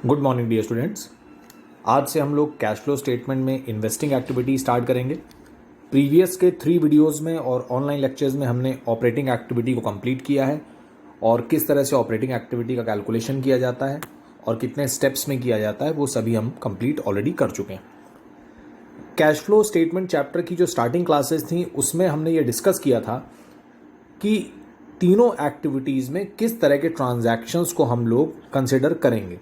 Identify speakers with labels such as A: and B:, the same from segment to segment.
A: Good morning dear students. आज से हम लोग कैश फ्लो स्टेटमेंट में इन्वेस्टिंग एक्टिविटी स्टार्ट करेंगे। प्रीवियस के 3 वीडियोस में और ऑनलाइन लेक्चर्स में हमने ऑपरेटिंग एक्टिविटी को कंप्लीट किया है और किस तरह से ऑपरेटिंग एक्टिविटी का कैलकुलेशन किया जाता है और कितने स्टेप्स में किया जाता है वो सभी हम कंप्लीट ऑलरेडी कर चुके हैं। कैश फ्लो स्टेटमेंट चैप्टर की जो स्टार्टिंग क्लासेस थी उसमें हमने ये डिस्कस किया था कि तीनों एक्टिविटीज़ में किस तरह के ट्रांजैक्शंस को हम लोग कंसिडर करेंगे।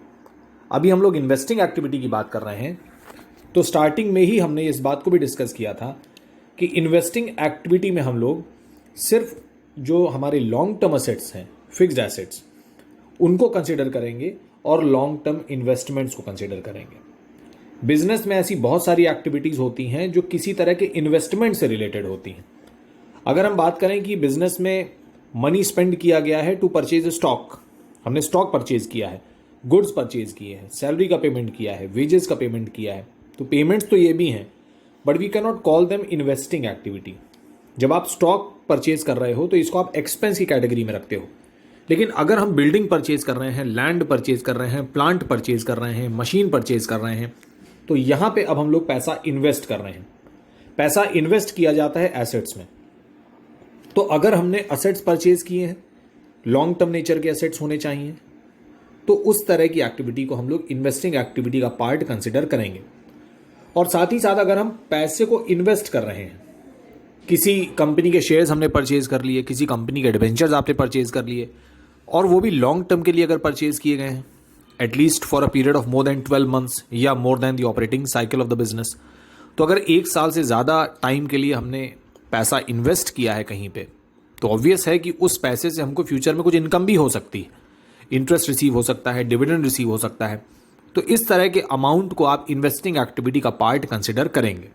A: अभी हम लोग इन्वेस्टिंग एक्टिविटी की बात कर रहे हैं, तो स्टार्टिंग में ही हमने इस बात को भी डिस्कस किया था कि इन्वेस्टिंग एक्टिविटी में हम लोग सिर्फ जो हमारे लॉन्ग टर्म असेट्स हैं, फिक्स्ड एसेट्स, उनको कंसिडर करेंगे और लॉन्ग टर्म इन्वेस्टमेंट्स को कंसिडर करेंगे। बिजनेस में ऐसी बहुत सारी एक्टिविटीज़ होती हैं जो किसी तरह के इन्वेस्टमेंट से रिलेटेड होती हैं। अगर हम बात करें कि बिजनेस में मनी स्पेंड किया गया है टू परचेज स्टॉक, हमने स्टॉक परचेज किया है, गुड्स परचेज किए हैं, सैलरी का पेमेंट किया है, वेजेस का पेमेंट किया है, तो पेमेंट्स तो ये भी हैं, but we can not call them investing activity. जब आप स्टॉक परचेज कर रहे हो तो इसको आप एक्सपेंस की कैटेगरी में रखते हो। लेकिन अगर हम बिल्डिंग परचेज कर रहे हैं, लैंड परचेज कर रहे हैं, प्लांट परचेज कर रहे हैं, मशीन परचेज कर रहे हैं, तो यहां पे अब हम लोग पैसा इन्वेस्ट कर रहे हैं। पैसा इन्वेस्ट किया जाता है एसेट्स में। तो अगर हमने असेट्स परचेज किए हैं, लॉन्ग टर्म नेचर के असेट्स होने चाहिए, तो उस तरह की एक्टिविटी को हम लोग इन्वेस्टिंग एक्टिविटी का पार्ट कंसिडर करेंगे। और साथ ही साथ अगर हम पैसे को इन्वेस्ट कर रहे हैं, किसी कंपनी के शेयर्स हमने परचेज कर लिए, किसी कंपनी के डिबेंचर्स आपने परचेज कर लिए, और वो भी लॉन्ग टर्म के लिए अगर परचेज किए गए हैं, at least for a period of more than 12 months या more than the operating cycle of the business, तो अगर 1 साल से ज़्यादा टाइम के लिए हमने पैसा इन्वेस्ट किया है कहीं पे, तो ऑब्वियस है कि उस पैसे से हमको फ्यूचर में कुछ इनकम भी हो सकती है, इंटरेस्ट रिसीव हो सकता है, डिविडेंड रिसीव हो सकता है। तो इस तरह के अमाउंट को आप इन्वेस्टिंग एक्टिविटी का पार्ट कंसिडर करेंगे।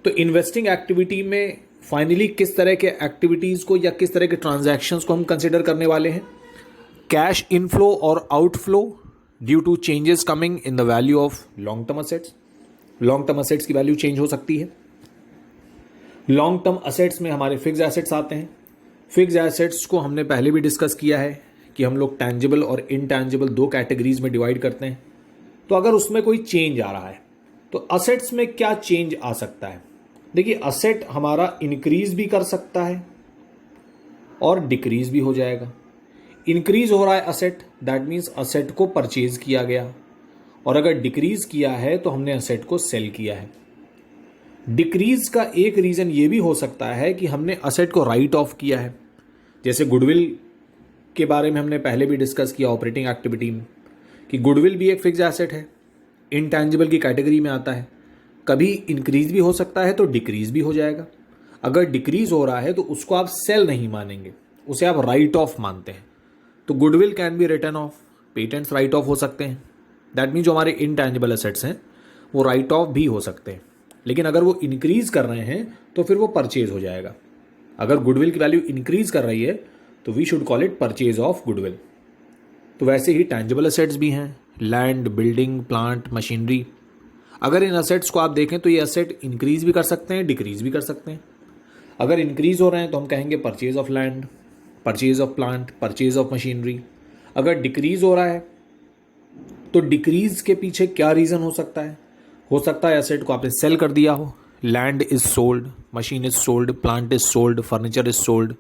A: तो इन्वेस्टिंग एक्टिविटी में फाइनली किस तरह के एक्टिविटीज़ को या किस तरह के ट्रांजैक्शंस को हम कंसिडर करने वाले हैं? कैश इनफ्लो और outflow due to changes coming in the value of long term assets. Long term assets की वैल्यू चेंज हो सकती है। लॉन्ग टर्म असेट्स में हमारे फिक्स्ड एसेट्स आते हैं। फिक्स्ड एसेट्स को हमने पहले भी डिस्कस किया है कि हम लोग टैंजिबल और इनटैंजिबल 2 कैटेगरीज में डिवाइड करते हैं। तो अगर उसमें कोई चेंज आ रहा है तो असेट्स में क्या चेंज आ सकता है? देखिए, असेट हमारा इंक्रीज भी कर सकता है और डिक्रीज भी हो जाएगा। इंक्रीज हो रहा है असेट, दैट मीन्स असेट को परचेज किया गया, और अगर डिक्रीज किया है तो हमने असेट को सेल किया है। डिक्रीज का एक रीजन ये भी हो सकता है कि हमने असेट को राइट ऑफ किया है। जैसे गुडविल के बारे में हमने पहले भी डिस्कस किया ऑपरेटिंग एक्टिविटी में कि गुडविल भी एक फिक्स्ड एसेट है, इनटैंजिबल की कैटेगरी में आता है। कभी इंक्रीज भी हो सकता है तो डिक्रीज भी हो जाएगा। अगर डिक्रीज हो रहा है तो उसको आप सेल नहीं मानेंगे, उसे आप राइट ऑफ मानते हैं। तो goodwill can be written off, patents write off हो सकते हैं। दैट मीन जो हमारे इनटैंजिबल एसेट्स हैं वो राइट ऑफ भी हो सकते हैं। लेकिन अगर वो इंक्रीज कर रहे हैं तो फिर वो परचेज हो जाएगा। अगर गुडविल की वैल्यू इंक्रीज कर रही है तो we should call it purchase of goodwill. तो वैसे ही टैंजिबल असेट्स भी हैं, लैंड, बिल्डिंग, प्लांट, मशीनरी। अगर इन असेट्स को आप देखें तो ये असेट इंक्रीज भी कर सकते हैं, डिक्रीज भी कर सकते हैं। अगर इंक्रीज हो रहे हैं तो हम कहेंगे purchase of land, purchase of plant, purchase of machinery. अगर डिक्रीज हो रहा है तो डिक्रीज के पीछे क्या रीज़न हो सकता है? हो सकता है असेट को आपने सेल कर दिया हो, land is sold, machine is sold, plant is sold, furniture is sold,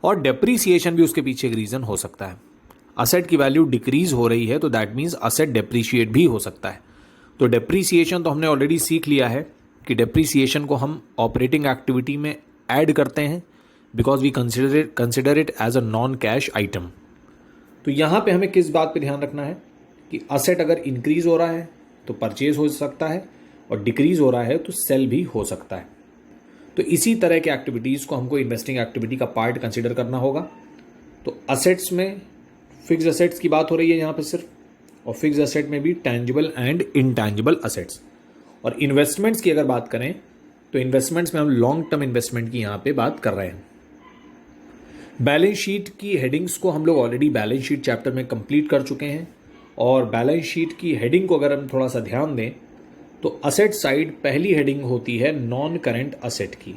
A: और डेप्रीसिएशन भी उसके पीछे एक रीज़न हो सकता है। असेट की वैल्यू डिक्रीज हो रही है तो दैट मीन्स असेट डेप्रीशिएट भी हो सकता है। तो डेप्रीसिएशन तो हमने ऑलरेडी सीख लिया है कि डेप्रीसिएशन को हम ऑपरेटिंग एक्टिविटी में ऐड करते हैं because we consider it as a non cash item. तो यहाँ पे हमें किस बात पे ध्यान रखना है कि असेट अगर इंक्रीज हो रहा है तो परचेज हो सकता है और डिक्रीज हो रहा है तो सेल भी हो सकता है। तो इसी तरह के एक्टिविटीज़ को हमको इन्वेस्टिंग एक्टिविटी का पार्ट कंसिडर करना होगा। तो असेट्स में फिक्स्ड असेट्स की बात हो रही है यहाँ पे सिर्फ, और फिक्स्ड असेट में भी टैंजिबल एंड इनटैंजिबल असेट्स। और इन्वेस्टमेंट्स की अगर बात करें तो इन्वेस्टमेंट्स में हम लॉन्ग टर्म इन्वेस्टमेंट की यहाँ पे बात कर रहे हैं। बैलेंस शीट की हेडिंग्स को हम लोग ऑलरेडी बैलेंस शीट चैप्टर में कंप्लीट कर चुके हैं, और बैलेंस शीट की हेडिंग को अगर हम थोड़ा सा ध्यान दें तो असेट साइड पहली हेडिंग होती है नॉन करेंट असेट की,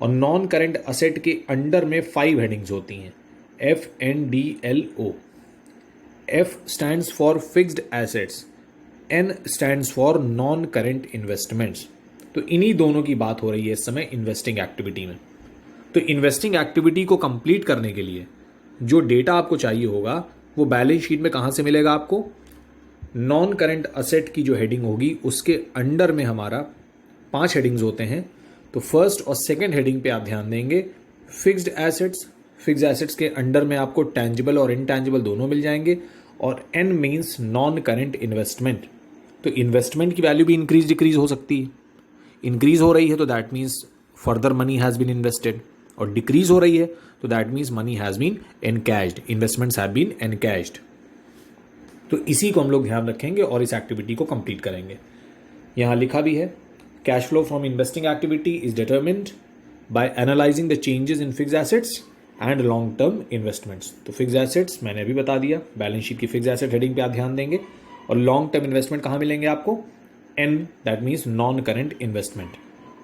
A: और नॉन करेंट असेट के अंडर में 5 हेडिंग्स होती हैं, FNDLO। F stands for fixed assets, N stands for non current investments. तो इन्हीं दोनों की बात हो रही है इस समय इन्वेस्टिंग एक्टिविटी में। तो इन्वेस्टिंग एक्टिविटी को कंप्लीट करने के लिए जो डेटा आपको चाहिए होगा वो बैलेंस शीट में कहाँ से मिलेगा आपको? नॉन करेंट असेट की जो हेडिंग होगी उसके अंडर में हमारा 5 हेडिंग्स होते हैं। तो फर्स्ट और सेकंड हेडिंग पे आप ध्यान देंगे, फिक्स्ड एसेट्स। फिक्स्ड एसेट्स के अंडर में आपको टेंजिबल और इनटेंजिबल दोनों मिल जाएंगे, और and means non current investment. तो इन्वेस्टमेंट की वैल्यू भी इंक्रीज डिक्रीज हो सकती है। इंक्रीज हो रही है तो that means further money has been invested, और डिक्रीज हो रही है तो that means money has been encashed, investments have been encashed. तो इसी को हम लोग ध्यान रखेंगे और इस एक्टिविटी को कंप्लीट करेंगे। यहाँ लिखा भी है, cash flow from investing activity is determined bye analysing the changes in fixed assets and long term investments. तो फिक्स्ड एसेट्स मैंने अभी बता दिया, बैलेंस शीट की फिक्स्ड एसेट हेडिंग पे आप ध्यान देंगे। और लॉन्ग टर्म इन्वेस्टमेंट कहाँ मिलेंगे आपको? N, that means non current investment.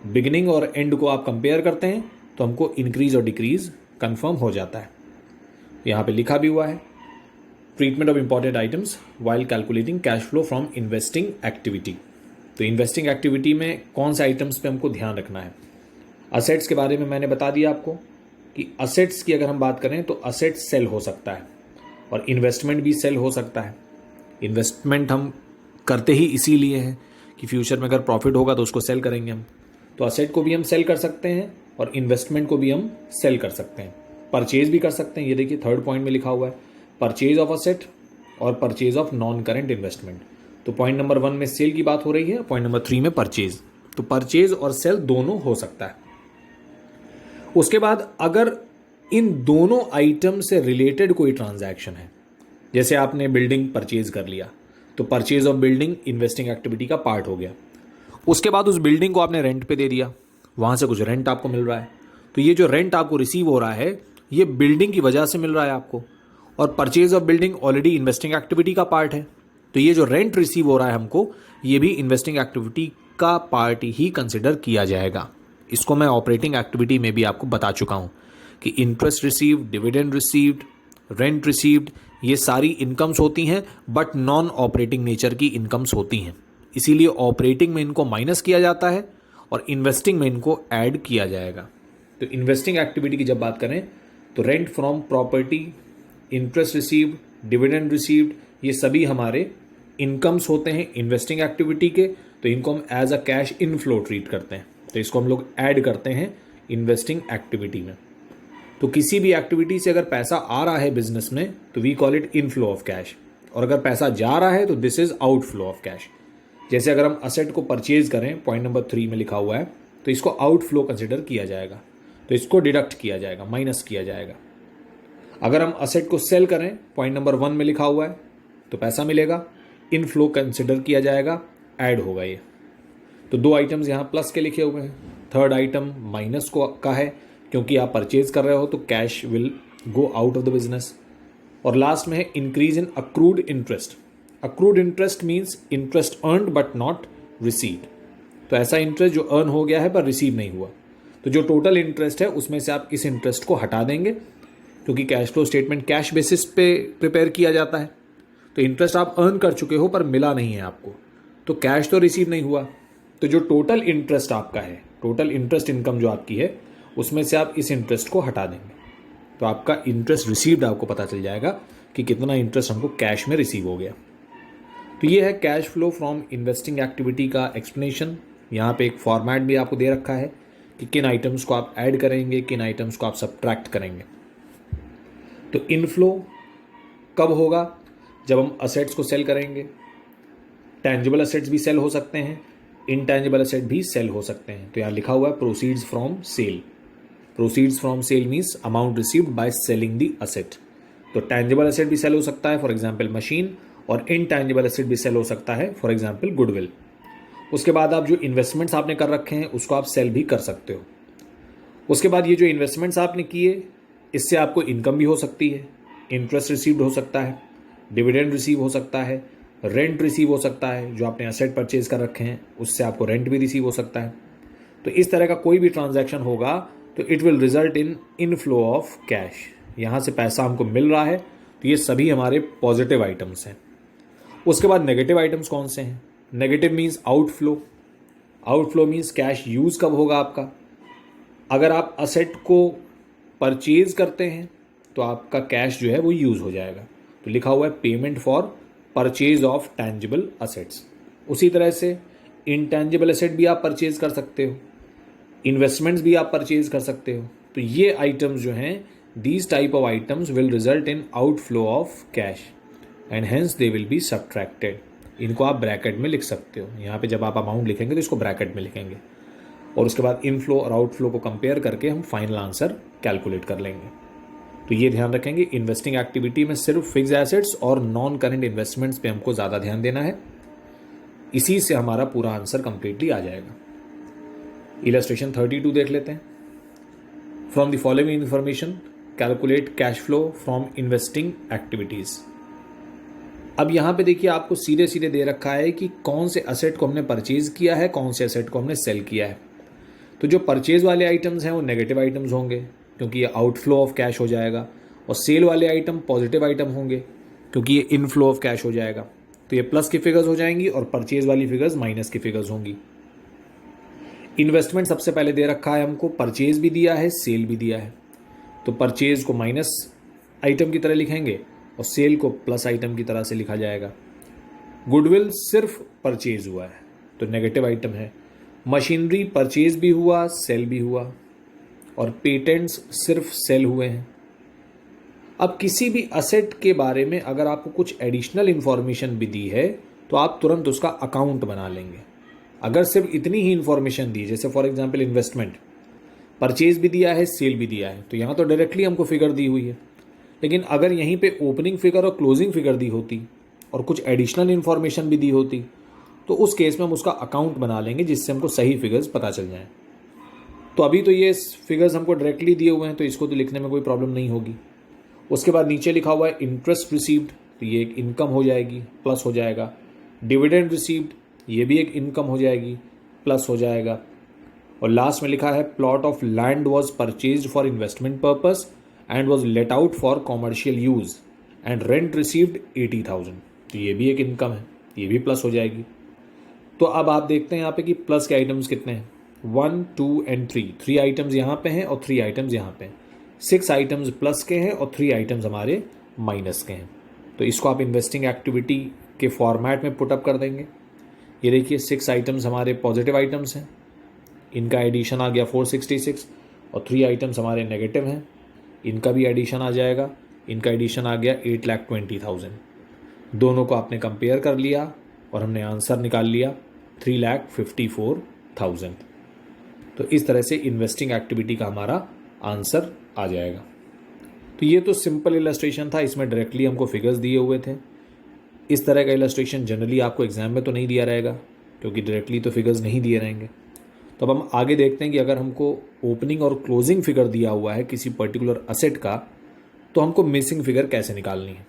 A: Beginning और एंड को आप कंपेयर करते हैं तो हमको इंक्रीज और डिक्रीज कंफर्म हो जाता है। यहाँ पे लिखा भी हुआ है, treatment of important items while calculating cash flow from investing activity. तो इन्वेस्टिंग एक्टिविटी में कौन से आइटम्स पे हमको ध्यान रखना है? असेट्स के बारे में मैंने बता दिया आपको कि असेट्स की अगर हम बात करें तो असेट्स सेल हो सकता है और इन्वेस्टमेंट भी सेल हो सकता है। इन्वेस्टमेंट हम करते ही इसीलिए है कि फ्यूचर में अगर प्रॉफिट होगा तो उसको सेल करेंगे हम। तो असेट को भी हम सेल कर सकते हैं और इन्वेस्टमेंट को भी हम सेल कर सकते हैं, परचेज भी कर सकते हैं। ये देखिए थर्ड पॉइंट में लिखा हुआ है, परचेज ऑफ असेट और purchase of non current investment. तो पॉइंट नंबर 1 में सेल की बात हो रही है, पॉइंट नंबर 3 में परचेज। तो परचेज और सेल दोनों हो सकता है। उसके बाद अगर इन दोनों आइटम से रिलेटेड कोई ट्रांजैक्शन है, जैसे आपने बिल्डिंग परचेज कर लिया, तो purchase of building investing activity का पार्ट हो गया। उसके बाद उस बिल्डिंग को आपने रेंट पे दे दिया, वहां से कुछ रेंट आपको मिल रहा है। तो ये जो रेंट आपको रिसीव हो रहा है ये बिल्डिंग की वजह से मिल रहा है आपको, और purchase of building already investing activity का पार्ट है। तो ये जो रेंट रिसीव हो रहा है हमको, ये भी इन्वेस्टिंग एक्टिविटी का पार्ट ही कंसिडर किया जाएगा। इसको मैं ऑपरेटिंग एक्टिविटी में भी आपको बता चुका हूं कि interest received, dividend received, rent received, ये सारी इनकम्स होती हैं बट नॉन ऑपरेटिंग नेचर की इनकम्स होती हैं। इसीलिए ऑपरेटिंग में इनको माइनस किया जाता है और इन्वेस्टिंग में इनको ऐड किया जाएगा। तो इन्वेस्टिंग एक्टिविटी की जब बात करें तो rent from property, interest received, dividend received, ये सभी हमारे इनकम्स होते हैं इन्वेस्टिंग एक्टिविटी के। तो इनको हम as a cash inflow treat करते हैं, तो इसको हम लोग ऐड करते हैं इन्वेस्टिंग एक्टिविटी में। तो किसी भी एक्टिविटी से अगर पैसा आ रहा है बिजनेस में तो we call it inflow of cash, और अगर पैसा जा रहा है तो this is outflow of cash. जैसे अगर हम असेट को परचेज करें, पॉइंट नंबर 3 में लिखा हुआ है, तो इसको आउटफ्लो कंसिडर किया जाएगा, तो इसको डिडक्ट किया जाएगा, माइनस किया जाएगा। अगर हम असेट को सेल करें, पॉइंट नंबर 1 में लिखा हुआ है, तो पैसा मिलेगा, इनफ्लो कंसिडर किया जाएगा, ऐड होगा ये। तो 2 आइटम्स यहाँ प्लस के लिखे हुए हैं। थर्ड आइटम माइनस को का है क्योंकि आप परचेज कर रहे हो तो cash will go out of the business. और लास्ट में है increase in accrued interest. Accrued interest means interest earned but not received. तो ऐसा इंटरेस्ट जो अर्न हो गया है पर रिसीव नहीं हुआ। तो जो टोटल इंटरेस्ट है उसमें से आप इस इंटरेस्ट को हटा देंगे, क्योंकि cash flow statement cash basis पे प्रिपेयर किया जाता है। तो इंटरेस्ट आप अर्न कर चुके हो पर मिला नहीं है आपको, तो कैश तो रिसीव नहीं हुआ। तो जो टोटल इंटरेस्ट आपका है, टोटल इंटरेस्ट इनकम जो आपकी है, उसमें से आप इस इंटरेस्ट को हटा देंगे, तो आपका इंटरेस्ट रिसीव्ड आपको पता चल जाएगा कि कितना इंटरेस्ट हमको कैश में रिसीव हो गया। तो ये है cash flow from investing activity का एक्सप्लेनेशन। यहाँ पे एक फॉर्मेट भी आपको दे रखा है कि किन आइटम्स को आप ऐड करेंगे, किन आइटम्स को आप सब्ट्रैक्ट करेंगे। तो इनफ्लो कब होगा? जब हम असेट्स को सेल करेंगे। टेंजिबल असेट्स भी सेल हो सकते हैं, इनटेंजिबल असेट भी सेल हो सकते हैं। तो यहाँ लिखा हुआ है proceeds from sale. Proceeds from sale means amount received by selling the asset. तो टेंजिबल असेट भी सेल हो सकता है, फॉर एग्जांपल मशीन, और इनटेंजिबल असेट भी सेल हो सकता है, फॉर एग्जांपल गुडविल। उसके बाद आप जो इन्वेस्टमेंट्स आपने कर रखे हैं उसको आप सेल भी कर सकते हो। उसके बाद ये जो इन्वेस्टमेंट्स आपने किए इससे आपको इनकम भी हो सकती है, इंटरेस्ट रिसीव्ड हो सकता है, डिविडेंड रिसीव हो सकता है, रेंट रिसीव हो सकता है। जो आपने असेट परचेज कर रखे हैं उससे आपको रेंट भी रिसीव हो सकता है। तो इस तरह का कोई भी ट्रांजैक्शन होगा तो it will result in inflow of cash. यहाँ से पैसा हमको मिल रहा है तो ये सभी हमारे पॉजिटिव आइटम्स हैं। उसके बाद नेगेटिव आइटम्स कौन से हैं? Negative means outflow. Outflow means cash use कब होगा आपका? अगर आप असेट को परचेज करते हैं तो आपका कैश जो है वो यूज़ हो जाएगा। तो लिखा हुआ है payment for purchase of tangible assets. उसी तरह से इनटैंजिबल असेट भी आप परचेज कर सकते हो, इन्वेस्टमेंट्स भी आप परचेज कर सकते हो। तो ये आइटम्स जो हैं, these type of items will result in outflow of cash and hence they will be subtracted. इनको आप ब्रैकेट में लिख सकते हो। यहाँ पे जब आप अमाउंट लिखेंगे तो इसको ब्रैकेट में लिखेंगे और उसके बाद इनफ्लो और आउटफ्लो को कंपेयर करके हम फाइनल आंसर कैलकुलेट कर लेंगे। तो ये ध्यान रखेंगे, इन्वेस्टिंग एक्टिविटी में सिर्फ फिक्स एसेट्स और नॉन करेंट इन्वेस्टमेंट्स पे हमको ज़्यादा ध्यान देना है। इसी से हमारा पूरा आंसर कंप्लीटली आ जाएगा। इलस्ट्रेशन 32 देख लेते हैं। From the following information calculate cash flow from investing activities. अब यहाँ पे देखिए आपको सीधे सीधे दे रखा है कि कौन से असेट को हमने परचेज किया है, कौन से असेट को हमने सेल किया है। तो जो परचेज वाले आइटम्स हैं वो नेगेटिव आइटम्स होंगे क्योंकि ये आउटफ्लो ऑफ कैश हो जाएगा, और सेल वाले आइटम पॉजिटिव आइटम होंगे क्योंकि ये इनफ्लो ऑफ कैश हो जाएगा। तो ये प्लस की फिगर्स हो जाएंगी और परचेज वाली फिगर्स माइनस की फिगर्स होंगी। इन्वेस्टमेंट सबसे पहले दे रखा है हमको, परचेज भी दिया है, सेल भी दिया है। तो परचेज को माइनस आइटम की तरह लिखेंगे और सेल को प्लस आइटम की तरह से लिखा जाएगा। गुडविल सिर्फ परचेज हुआ है तो नेगेटिव आइटम है। मशीनरी परचेज भी हुआ, सेल भी हुआ, और पेटेंट्स सिर्फ सेल हुए हैं। अब किसी भी असेट के बारे में अगर आपको कुछ एडिशनल इंफॉर्मेशन भी दी है तो आप तुरंत उसका अकाउंट बना लेंगे। अगर सिर्फ इतनी ही इंफॉर्मेशन दी, जैसे फॉर एग्जांपल इन्वेस्टमेंट, परचेज भी दिया है, सेल भी दिया है, तो यहाँ तो डायरेक्टली हमको फिगर दी हुई है। लेकिन अगर यहीं पे ओपनिंग फिगर और क्लोजिंग फिगर दी होती और कुछ एडिशनल इंफॉर्मेशन भी दी होती तो उस केस में हम उसका अकाउंट बना लेंगे जिससे हमको सही फिगर्स पता चल जाएं। तो अभी तो ये फिगर्स हमको डायरेक्टली दिए हुए हैं तो इसको तो लिखने में कोई प्रॉब्लम नहीं होगी। उसके बाद नीचे लिखा हुआ है इंटरेस्ट रिसीव्ड, तो ये एक इनकम हो जाएगी, प्लस हो जाएगा। डिविडेंड रिसीव्ड, ये भी एक इनकम हो जाएगी, प्लस हो जाएगा। और लास्ट में लिखा है plot of land was purchased for investment purpose and was let out for commercial use and rent received 80,000, तो ये भी एक इनकम है, ये भी प्लस हो जाएगी। तो अब आप देखते हैं यहाँ पे कि प्लस के आइटम्स कितने हैं, 1, 2 एंड 3। 3 आइटम्स यहाँ पे हैं और 3 आइटम्स यहाँ पे हैं। 6 आइटम्स प्लस के हैं और 3 आइटम्स हमारे माइनस के हैं। तो इसको आप इन्वेस्टिंग एक्टिविटी के फॉर्मेट में पुटअप कर देंगे। ये देखिए 6 आइटम्स हमारे पॉजिटिव आइटम्स हैं, इनका एडिशन आ गया 466, और 3 आइटम्स हमारे नेगेटिव हैं, इनका भी एडिशन आ जाएगा, इनका एडिशन आ गया 8,20,000। दोनों को आपने कंपेयर कर लिया और हमने आंसर निकाल लिया 3,54,000। तो इस तरह से इन्वेस्टिंग एक्टिविटी का हमारा आंसर आ जाएगा। तो ये तो सिंपल इलस्ट्रेशन था, इसमें डायरेक्टली हमको फिगर्स दिए हुए थे। इस तरह का इलस्ट्रेशन जनरली आपको एग्जाम में तो नहीं दिया रहेगा क्योंकि डायरेक्टली तो फिगर्स नहीं दिए रहेंगे। तो अब हम आगे देखते हैं कि अगर हमको ओपनिंग और क्लोजिंग फिगर दिया हुआ है किसी पर्टिकुलर असेट का तो हमको मिसिंग फिगर कैसे निकालनी है।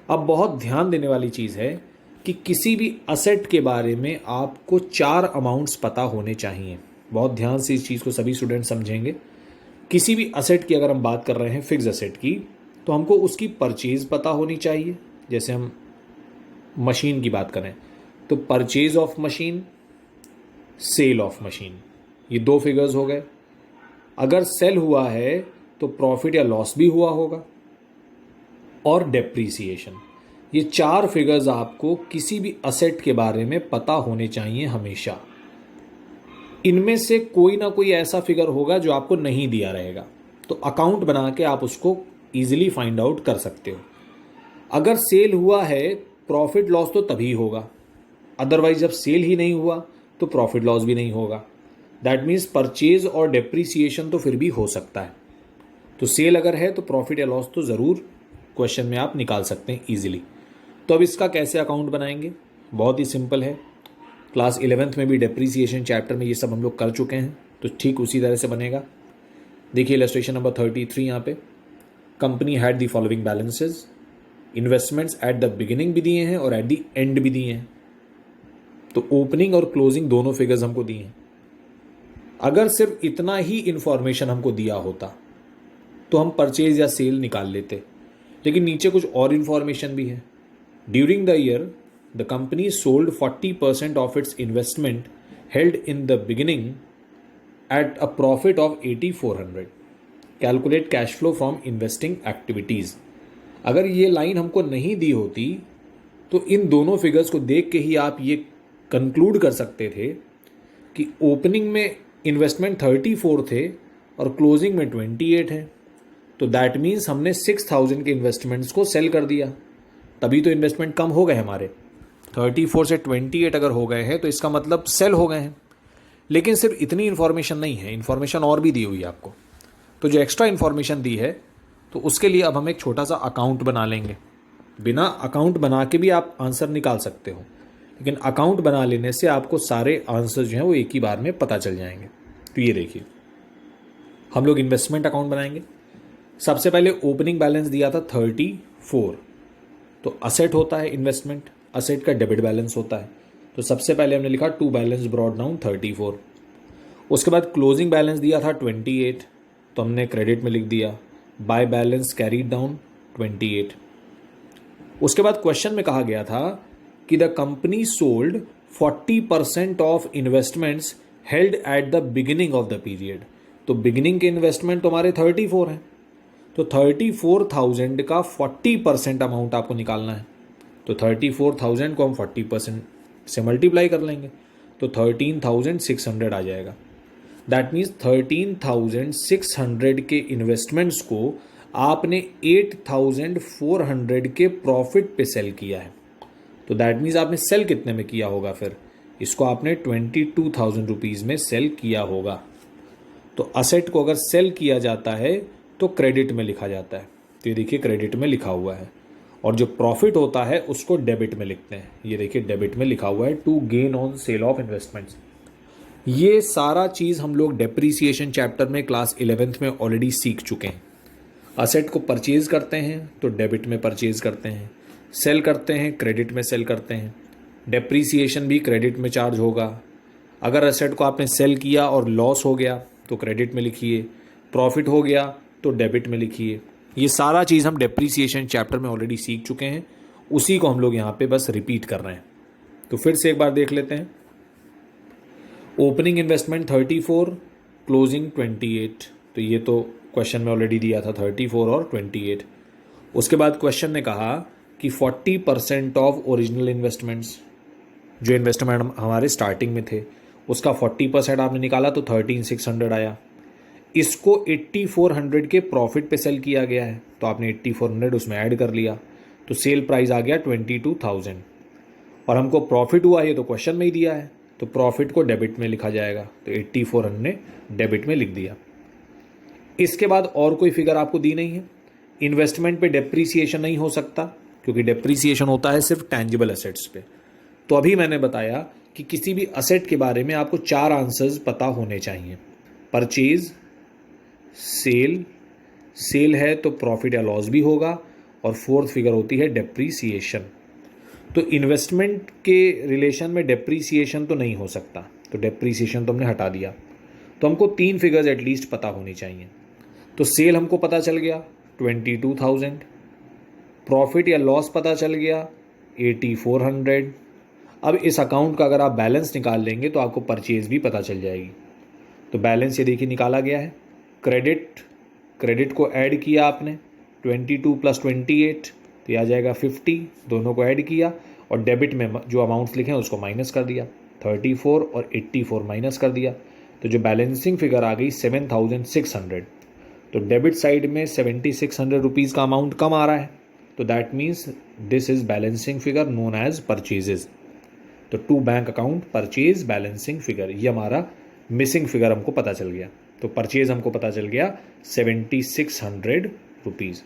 A: अब बहुत ध्यान देने वाली चीज़ है कि किसी भी असेट के बारे में आपको 4 अमाउंट्स पता होने चाहिए। बहुत ध्यान से इस चीज़ को सभी स्टूडेंट समझेंगे। किसी भी असेट की अगर हम बात कर रहे हैं फिक्स असेट की, तो हमको उसकी परचेज पता होनी चाहिए। जैसे हम मशीन की बात करें तो purchase of machine, sale of machine, ये 2 फिगर्स हो गए। अगर सेल हुआ है तो प्रॉफिट या लॉस भी हुआ होगा, और डेप्रीसिएशन। ये 4 फिगर्स आपको किसी भी असेट के बारे में पता होने चाहिए हमेशा। इनमें से कोई ना कोई ऐसा फिगर होगा जो आपको नहीं दिया रहेगा, तो अकाउंट बना के आप उसको ईजिली फाइंड आउट कर सकते हो। अगर सेल हुआ है, प्रॉफिट लॉस तो तभी होगा, अदरवाइज जब सेल ही नहीं हुआ तो प्रॉफिट लॉस भी नहीं होगा। दैट मीन्स परचेज और डेप्रीसिएशन तो फिर भी हो सकता है। तो सेल अगर है तो प्रॉफिट या लॉस तो ज़रूर क्वेश्चन में आप निकाल सकते हैं ईजिली। तो अब इसका कैसे अकाउंट बनाएंगे, बहुत ही सिंपल है। क्लास 11th में भी डेप्रीसिएशन चैप्टर में ये सब हम लोग कर चुके हैं, तो ठीक उसी तरह से बनेगा। देखिए इलस्ट्रेशन नंबर 33 यहाँ पे, company had the following balances, investments at the beginning भी दिए हैं और एट द एंड भी दिए हैं। तो ओपनिंग और क्लोजिंग दोनों फिगर्स हमको दिए हैं। अगर सिर्फ इतना ही इंफॉर्मेशन हमको दिया होता तो हम परचेज या सेल निकाल लेते, लेकिन नीचे कुछ और इन्फॉर्मेशन भी है। During the year the company sold 40% of its investment held in the beginning at a profit of 8400। Calculate cash flow from investing activities. अगर ये लाइन हमको नहीं दी होती तो इन दोनों फिगर्स को देख के ही आप ये कंक्लूड कर सकते थे कि ओपनिंग में इन्वेस्टमेंट 34 थे और क्लोजिंग में 28 है, तो दैट मीन्स हमने 6000 के इन्वेस्टमेंट्स को सेल कर दिया, तभी तो इन्वेस्टमेंट कम हो गए हमारे। 34 से 28 अगर हो गए हैं तो इसका मतलब सेल हो गए हैं। लेकिन सिर्फ इतनी इन्फॉर्मेशन नहीं है, इन्फॉर्मेशन और भी दी हुई है आपको। तो जो एक्स्ट्रा इन्फॉर्मेशन दी है तो उसके लिए अब हम एक छोटा सा अकाउंट बना लेंगे। बिना अकाउंट बना के भी आप आंसर निकाल सकते हो, लेकिन अकाउंट बना लेने से आपको सारे आंसर जो हैं वो एक ही बार में पता चल जाएंगे। तो ये देखिए, हम लोग इन्वेस्टमेंट अकाउंट बनाएंगे। सबसे पहले ओपनिंग बैलेंस दिया था 34, तो असेट होता है इन्वेस्टमेंट, असेट का डेबिट बैलेंस होता है। तो सबसे पहले हमने लिखा टू बैलेंस ब्रॉट डाउन 34। उसके बाद क्लोजिंग बैलेंस दिया था 28, तो हमने क्रेडिट में लिख दिया बाय बैलेंस कैरीड डाउन 28। उसके बाद क्वेश्चन में कहा गया था कि the company sold 40% of investments held at the beginning of the period. तो बिगिनिंग के इन्वेस्टमेंट तो हमारे 34 हैं, तो 34,000 का 40% अमाउंट आपको निकालना है। तो 34,000 को हम 40% से मल्टीप्लाई कर लेंगे तो 13,600 आ जाएगा। दैट मीन्स 13,600 के इन्वेस्टमेंट्स को आपने 8,400 के प्रॉफिट पे सेल किया है। तो दैट मीन्स आपने सेल कितने में किया होगा, फिर इसको आपने 22,000 रुपीज़ में सेल किया होगा। तो असेट को अगर सेल किया जाता है तो क्रेडिट में लिखा जाता है, तो ये देखिए क्रेडिट में लिखा हुआ है। और जो प्रॉफिट होता है उसको डेबिट में लिखते हैं, ये देखिए डेबिट में लिखा हुआ है to gain on sale of investments. ये सारा चीज़ हम लोग डेप्रीसिएशन चैप्टर में क्लास 11th में ऑलरेडी सीख चुके हैं। असेट को परचेज करते हैं तो डेबिट में परचेज करते हैं, सेल करते हैं क्रेडिट में सेल करते हैं, डेप्रीसिएशन भी क्रेडिट में चार्ज होगा। अगर असेट को आपने सेल किया और लॉस हो गया तो क्रेडिट में लिखिए, प्रॉफिट हो गया तो डेबिट में लिखिए। ये सारा चीज़ हम डेप्रीसिएशन चैप्टर में ऑलरेडी सीख चुके हैं, उसी को हम लोग यहाँ पे बस रिपीट कर रहे हैं। तो फिर से एक बार देख लेते हैं। ओपनिंग इन्वेस्टमेंट 34, क्लोजिंग 28, तो ये तो क्वेश्चन में ऑलरेडी दिया था 34 और 28। उसके बाद क्वेश्चन ने कहा कि 40% ऑफ ओरिजिनल इन्वेस्टमेंट्स, जो इन्वेस्टमेंट हमारे स्टार्टिंग में थे उसका 40% आपने निकाला तो 13,600 आया। इसको 8,400 के प्रॉफिट पे सेल किया गया है, तो आपने 8,400 उसमें ऐड कर लिया, तो सेल प्राइस आ गया 22,000। और हमको प्रॉफिट हुआ, ये तो क्वेश्चन में ही दिया है, तो प्रॉफिट को डेबिट में लिखा जाएगा, तो 8,400 हमने डेबिट में लिख दिया। इसके बाद और कोई फिगर आपको दी नहीं है। इन्वेस्टमेंट पे डेप्रीसिएशन नहीं हो सकता क्योंकि डेप्रीसिएशन होता है सिर्फ टैंजिबल असेट्स पे। तो अभी मैंने बताया कि किसी भी असेट के बारे में आपको 4 आंसर्स पता होने चाहिए। परचेज, सेल, सेल है तो प्रॉफिट या लॉस भी होगा, और फोर्थ फिगर होती है डेप्रीसिएशन। तो इन्वेस्टमेंट के रिलेशन में डेप्रीसिएशन तो नहीं हो सकता, तो डेप्रीसिएशन तो हमने हटा दिया। तो हमको 3 फिगर्स एटलीस्ट पता होनी चाहिए। तो सेल हमको पता चल गया 22,000, प्रॉफिट या लॉस पता चल गया 8,400। अब इस अकाउंट का अगर आप बैलेंस निकाल लेंगे तो आपको परचेज भी पता चल जाएगी। तो बैलेंस ये देखिए निकाला गया है। क्रेडिट को ऐड किया आपने 22 + 28, तो ये आ जाएगा 50, दोनों को ऐड किया, और डेबिट में जो अमाउंट्स लिखे हैं उसको माइनस कर दिया, 34 और 84 माइनस कर दिया, तो जो बैलेंसिंग फिगर आ गई 7,600। तो डेबिट साइड में 7,600 रुपीज़ का अमाउंट कम आ रहा है, तो that means this is balancing figure known as purchases. तो to bank account purchase balancing figure, ये हमारा मिसिंग फिगर हमको पता चल गया। तो परचेज हमको पता चल गया 7,600 रुपीज़।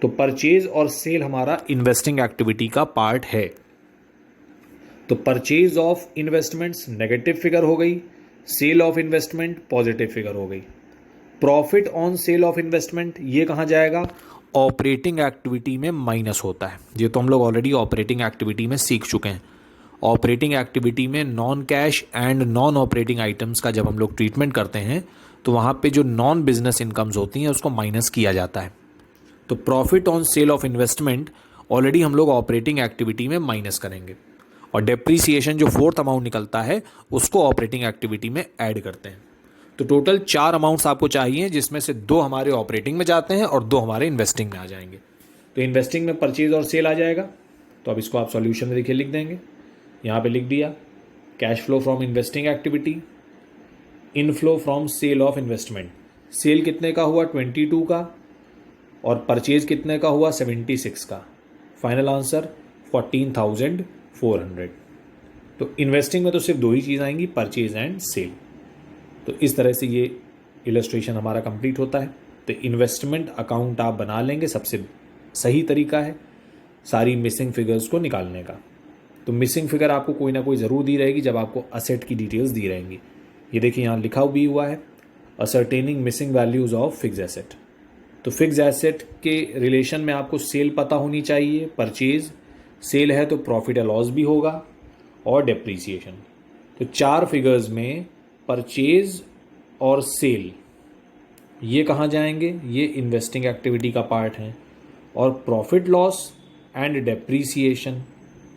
A: तो परचेज और सेल हमारा इन्वेस्टिंग एक्टिविटी का पार्ट है। तो purchase of investments negative figure हो गई, sale of investment positive figure हो गई। Profit on sale of investment ये कहाँ जाएगा, ऑपरेटिंग एक्टिविटी में माइनस होता है। ये तो हम लोग ऑलरेडी ऑपरेटिंग एक्टिविटी में सीख चुके हैं। ऑपरेटिंग एक्टिविटी में non cash and non operating items का जब हम लोग ट्रीटमेंट करते हैं तो वहाँ पे जो नॉन बिजनेस इनकम्स होती हैं उसको माइनस किया जाता है। तो profit on sale of investment already हम लोग ऑपरेटिंग एक्टिविटी में माइनस करेंगे, और डेप्रीसिएशन जो फोर्थ अमाउंट निकलता है उसको ऑपरेटिंग एक्टिविटी में ऐड करते हैं। तो टोटल 4 अमाउंट्स आपको चाहिए, जिसमें से 2 हमारे ऑपरेटिंग में जाते हैं और 2 हमारे इन्वेस्टिंग में आ जाएंगे। तो इन्वेस्टिंग में परचेज और सेल आ जाएगा, तो अब इसको आप सॉल्यूशन में देखिए लिख देंगे। यहाँ पे लिख दिया cash flow from investing activity, inflow from sale of investment. Sale कितने का हुआ 22 का, और परचेज कितने का हुआ 76 का। Final answer 14,400। तो इन्वेस्टिंग में तो सिर्फ 2 ही चीज़ आएंगी, परचेज एंड सेल। तो इस तरह से ये इलस्ट्रेशन हमारा कंप्लीट होता है। तो इन्वेस्टमेंट अकाउंट आप बना लेंगे, सबसे सही तरीका है सारी मिसिंग फिगर्स को निकालने का। तो मिसिंग फिगर आपको कोई ना कोई ज़रूर दी रहेगी जब आपको असेट की डिटेल्स दी रहेंगी। ये देखिए यहाँ लिखा भी हुआ है ascertaining missing values of fix asset. तो फिक्स एसेट के रिलेशन में आपको सेल पता होनी चाहिए, परचेज, सेल है तो प्रॉफिट या लॉस भी होगा, और डेप्रीसिएशन। तो 4 फिगर्स में परचेज और सेल ये कहाँ जाएंगे, ये इन्वेस्टिंग एक्टिविटी का पार्ट है, और प्रॉफिट लॉस एंड डेप्रीसिएशन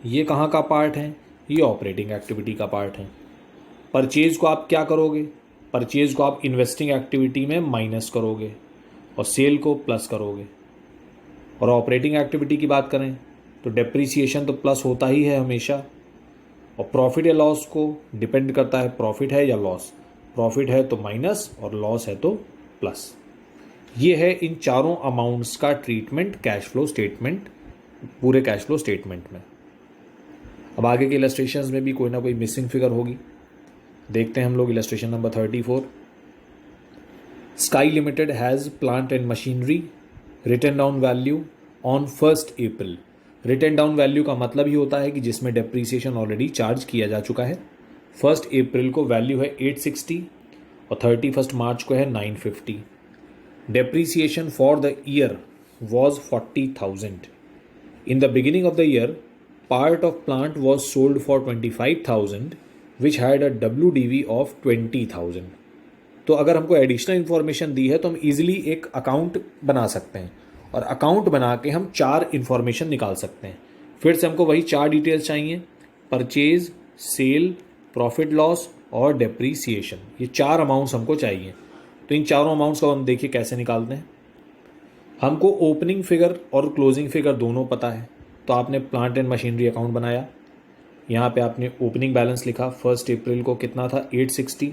A: ये कहाँ का पार्ट है, ये ऑपरेटिंग एक्टिविटी का पार्ट है। परचेज को आप क्या करोगे, परचेज को आप इन्वेस्टिंग एक्टिविटी में माइनस करोगे और सेल को प्लस करोगे। और ऑपरेटिंग एक्टिविटी की बात करें तो डेप्रीसिएशन तो प्लस होता ही है हमेशा, और प्रॉफिट या लॉस को डिपेंड करता है प्रॉफिट है या लॉस। प्रॉफिट है तो माइनस और लॉस है तो प्लस। ये है इन चारों अमाउंट्स का ट्रीटमेंट कैश फ्लो स्टेटमेंट, पूरे कैश फ्लो स्टेटमेंट में। अब आगे के इलस्ट्रेशंस में भी कोई ना कोई मिसिंग फिगर होगी। देखते हैं हम लोग illustration number 34। Sky Limited has plant and machinery written down value on 1 April. Written down value का मतलब ही होता है कि जिसमें डेप्रीसिएशन ऑलरेडी चार्ज किया जा चुका है। 1 अप्रैल को वैल्यू है 860 और 31 मार्च को है 950। Depreciation for the year was 40,000। In the beginning of the year part of plant was sold for 25,000 which had a WDV of 20,000। तो अगर हमको एडिशनल इन्फॉर्मेशन दी है तो हम इजीली एक अकाउंट बना सकते हैं, और अकाउंट बना के हम 4 इन्फॉर्मेशन निकाल सकते हैं। फिर से हमको वही 4 डिटेल्स चाहिए, परचेज, सेल, प्रॉफिट लॉस और डेप्रीसिएशन। ये 4 अमाउंट्स हमको चाहिए। तो इन चारों अमाउंट्स को हम देखिए कैसे निकालते हैं। हमको ओपनिंग फिगर और क्लोजिंग फिगर दोनों पता है, तो आपने प्लांट एंड मशीनरी अकाउंट बनाया। यहाँ पे आपने ओपनिंग बैलेंस लिखा 1 अप्रैल को कितना था 860,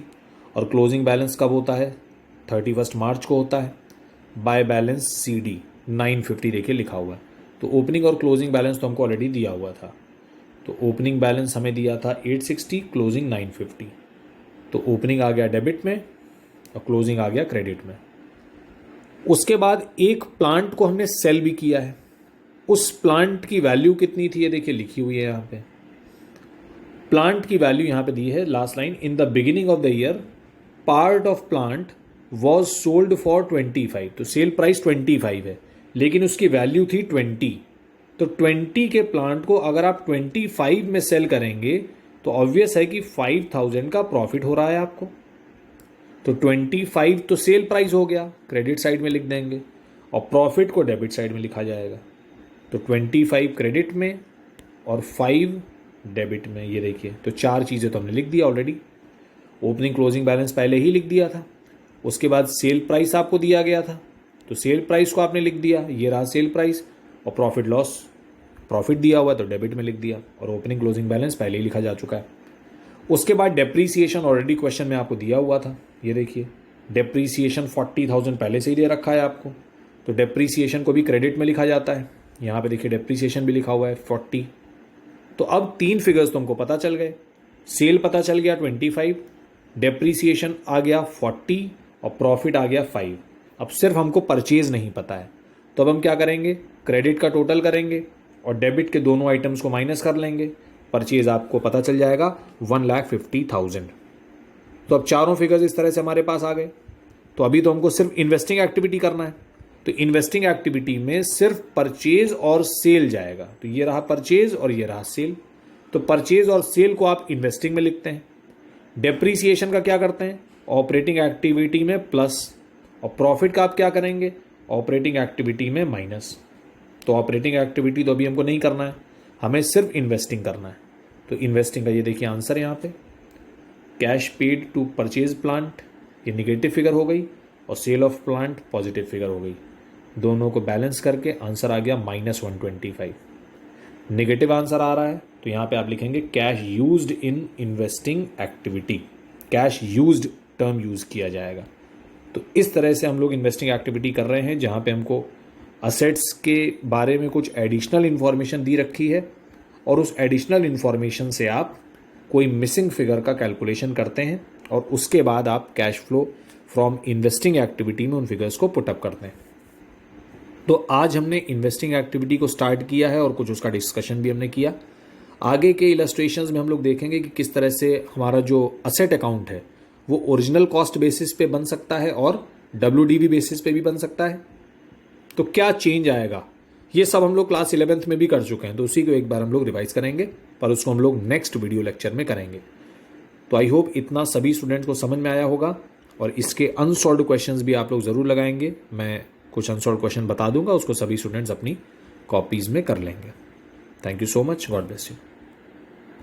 A: और क्लोजिंग बैलेंस कब होता है 31 मार्च को होता है। बाय बैलेंस CD 950 देखिए लिखा हुआ है। तो ओपनिंग और क्लोजिंग बैलेंस तो हमको ऑलरेडी दिया हुआ था। तो ओपनिंग बैलेंस हमें दिया था 860, क्लोजिंग 950। तो ओपनिंग आ गया डेबिट में और क्लोजिंग आ गया क्रेडिट में। उसके बाद एक प्लांट को हमने सेल भी किया है। उस प्लांट की वैल्यू कितनी थी ये देखिए लिखी हुई है यहाँ पे। प्लांट की वैल्यू यहाँ पे दी है, last line, in the beginning of the year part of plant was sold for 25। तो सेल प्राइस 25 है, लेकिन उसकी वैल्यू थी 20। तो 20 के प्लांट को अगर आप 25 में सेल करेंगे तो ऑब्वियस है कि 5,000 का प्रॉफिट हो रहा है आपको। तो 25 तो सेल प्राइस हो गया, क्रेडिट साइड में लिख देंगे, और प्रॉफिट को डेबिट साइड में लिखा जाएगा। तो 25 क्रेडिट में और 5 डेबिट में। ये देखिए, तो 4 चीज़ें तो हमने लिख दिया ऑलरेडी। ओपनिंग क्लोजिंग बैलेंस पहले ही लिख दिया था। उसके बाद सेल प्राइस आपको दिया गया था, तो सेल प्राइस को आपने लिख दिया, ये रहा सेल प्राइस। और प्रॉफिट लॉस, प्रॉफिट दिया हुआ तो डेबिट में लिख दिया, और ओपनिंग क्लोजिंग बैलेंस पहले ही लिखा जा चुका है। उसके बाद डेप्रीसिएशन ऑलरेडी क्वेश्चन में आपको दिया हुआ था। ये देखिए डेप्रीसिएशन 40,000 पहले से ही दे रखा है आपको, तो डेप्रीसिएशन को भी क्रेडिट में लिखा जाता है। यहाँ पे देखिए डेप्रीसिएशन भी लिखा हुआ है 40। तो अब 3 फिगर्स तो हमको पता चल गए। सेल पता चल गया 25, डेप्रीसिएशन आ गया 40 और प्रॉफिट आ गया 5। अब सिर्फ हमको परचेज नहीं पता है, तो अब हम क्या करेंगे, क्रेडिट का टोटल करेंगे और डेबिट के दोनों आइटम्स को माइनस कर लेंगे। परचेज आपको पता चल जाएगा 1,50,000। तो अब चारों फिगर्स इस तरह से हमारे पास आ गए। तो अभी तो हमको सिर्फ इन्वेस्टिंग एक्टिविटी करना है, तो इन्वेस्टिंग एक्टिविटी में सिर्फ परचेज और सेल जाएगा। तो ये रहा परचेज और ये रहा सेल। तो परचेज और सेल को आप इन्वेस्टिंग में लिखते हैं। डेप्रीसिएशन का क्या करते हैं, ऑपरेटिंग एक्टिविटी में प्लस, और प्रॉफिट का आप क्या करेंगे, ऑपरेटिंग एक्टिविटी में माइनस। तो ऑपरेटिंग एक्टिविटी तो अभी हमको नहीं करना है, हमें सिर्फ इन्वेस्टिंग करना है। तो इन्वेस्टिंग का ये देखिए आंसर यहाँ पे, cash paid to purchase plant ये निगेटिव फिगर हो गई और sale of plant positive figure हो गई। दोनों को बैलेंस करके आंसर आ गया -125। नेगेटिव आंसर आ रहा है तो यहाँ पे आप लिखेंगे cash used in investing activity, cash used term use किया जाएगा। तो इस तरह से हम लोग इन्वेस्टिंग एक्टिविटी कर रहे हैं जहाँ पे हमको असेट्स के बारे में कुछ एडिशनल इन्फॉर्मेशन दी रखी है और उस एडिशनल इन्फॉर्मेशन से आप कोई मिसिंग फिगर का कैलकुलेशन करते हैं और उसके बाद आप cash flow from investing activity में उन फिगर्स को पुटअप करते हैं। तो आज हमने इन्वेस्टिंग एक्टिविटी को स्टार्ट किया है और कुछ उसका डिस्कशन भी हमने किया। आगे के इलस्ट्रेशंस में हम लोग देखेंगे कि किस तरह से हमारा जो असेट अकाउंट है वो ओरिजिनल कॉस्ट बेसिस पे बन सकता है और WDV बेसिस पे भी बन सकता है। तो क्या चेंज आएगा, ये सब हम लोग क्लास 11th में भी कर चुके हैं, तो उसी को एक बार हम लोग रिवाइज करेंगे, पर उसको हम लोग नेक्स्ट वीडियो लेक्चर में करेंगे। तो आई होप इतना सभी स्टूडेंट्स को समझ में आया होगा और इसके अनसॉल्व्ड क्वेश्चंस भी आप लोग ज़रूर लगाएंगे। मैं कुछ अनसॉल्व्ड क्वेश्चन बता दूंगा, उसको सभी स्टूडेंट्स अपनी कॉपीज़ में कर लेंगे। Thank you so much, God bless you.